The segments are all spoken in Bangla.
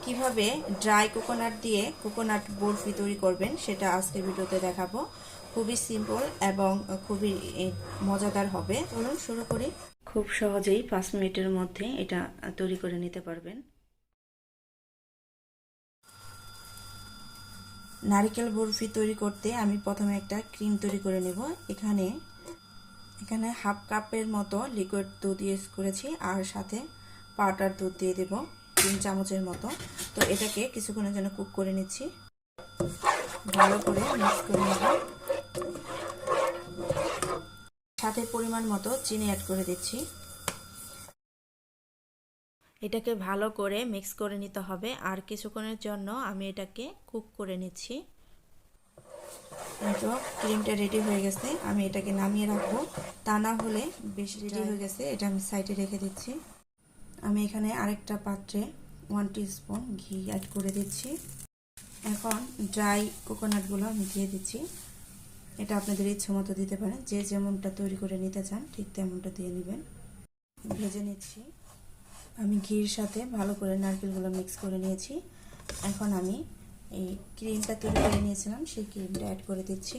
কিভাবে ড্রাই কোকোনাট দিয়ে কোকোনাট বরফি তৈরি করবেন সেটা আজকে ভিডিওতে দেখাবো। খুবই সিম্পল এবং খুবই মজাদার হবে। চলুন শুরু করি। খুব সহজেই 5 মিনিটের মধ্যে এটা তৈরি করে নিতে পারবেন। নারকেল বরফি তৈরি করতে আমি প্রথমে একটা ক্রিম তৈরি করে নেব। এখানে হাফ কাপের মতো লিকুইড দুধ ইউজ করেছি আর সাথে পাউডার দুধ দিয়ে দেব 3 চামচের মতো। তো এটাকে কিছুক্ষণের জন্য কুক করে নিচ্ছি। ভালো করে মিক্স করে নেব। সাথে পরিমাণ মতো চিনি অ্যাড করে দিচ্ছি। এটাকে ভালো করে মিক্স করে নিতে হবে আর কিছুক্ষণের জন্য আমি এটাকে কুক করে নিচ্ছি। তো ক্রিমটা রেডি হয়ে গেছে, আমি এটাকে নামিয়ে রাখবো, তা না হলে বেশি রেডি হয়ে গেছে। এটা আমি সাইডে রেখে দিচ্ছি। আমি এখানে আরেকটা পাত্রে 1 টিস্পুন ঘি অ্যাড করে দিচ্ছি। এখন ড্রাই কোকোনাটগুলো আমি দিয়ে দিচ্ছি। এটা আপনাদের ইচ্ছে মতো দিতে পারেন, যে যেমনটা তৈরি করে নিতে চান ঠিক তেমনটা দিয়ে নেবেন। ভেজে নিচ্ছি। আমি ঘির সাথে ভালো করে নারকেলগুলো মিক্স করে নিয়েছি। এখন আমি এই ক্রিমটা তৈরি করে নিয়েছিলাম সেই ক্রিমটা অ্যাড করে দিচ্ছি।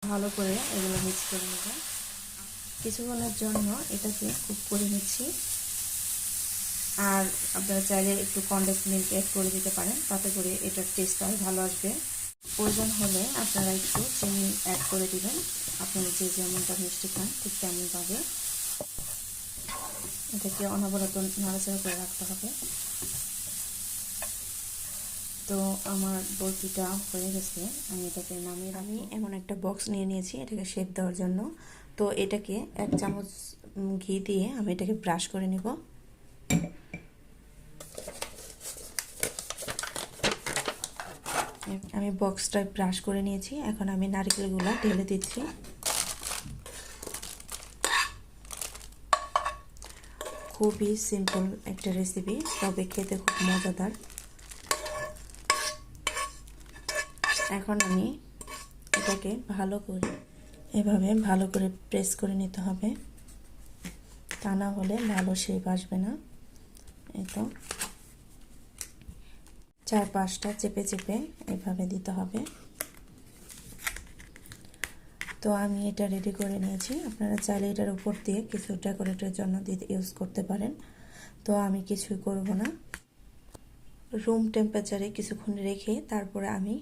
ভালো করে এগুলো মিক্স করে নেব। কিছুক্ষণের জন্য এটাকে কুক করে নিচ্ছি। আর আপনারা চাইলে একটু কনডেন্স মিল্ক অ্যাড করে দিতে পারেন, তাতে করে এটার টেস্ট আরও ভালো আসবে। প্রয়োজন হলে আপনারা একটু চিনি অ্যাড করে দিবেন, আপনারা যে যেমনটা মিষ্টি খান ঠিক তেমনভাবে। এটাকে অনবরত নাড়াচাড়া করে রাখতে হবে। তো আমার বরফিটা হয়ে গেছে, আমি এটাকে নামিয়ে আমি এমন একটা বক্স নিয়ে নিয়েছি এটাকে শেপ দেওয়ার জন্য। তো এটাকে 1 চামচ ঘি দিয়ে আমি এটাকে ব্রাশ করে নিব। আমি বক্সটা ব্রাশ করে নিয়েছি। এখন আমি নারকেলগুলো ঢেলে দিচ্ছি। খুবই সিম্পল একটা রেসিপি, তবে খেতে খুব মজাদার। এখন আমি এটাকে এভাবে ভালো করে প্রেস করে নিতে হবে, তা না হলে ভালো শেপ আসবে না। এই তো 4-5টা চেপে চেপে এভাবে দিতে হবে। তো আমি এটা রেডি করে নিয়েছি। আপনারা চাইলে এটার উপর দিয়ে কিছু ডেকোরেটের জন্য ইউজ করতে পারেন। তো আমি কিছুই করব না। রুম টেম্পারেচারে কিছুক্ষণ রেখে তারপরে আমি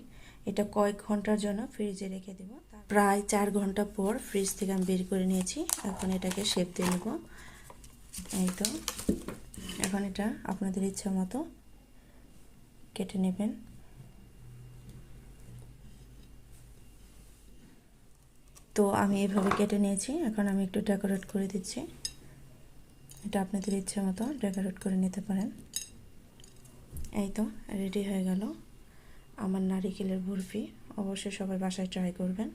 এটা কয়েক ঘন্টার জন্য ফ্রিজে রেখে দেব। প্রায় 4 ঘন্টা পর ফ্রিজ থেকে আমি বের করে নিয়েছি। এখন এটাকে শেপ দিয়ে নেব। এই তো এখন এটা আপনাদের ইচ্ছা মতো কেটে নেবেন। তো আমি এইভাবে কেটে নিয়েছি। এখন আমি একটু ডেকোরেট করে দিচ্ছি। এটা আপনাদের ইচ্ছা মতো ডেকোরেট করে নিতে পারেন। এই তো রেডি হয়ে গেল আমার নারিকেলের বরফি। অবশ্যই সবাই বাসায় ট্রাই করবেন।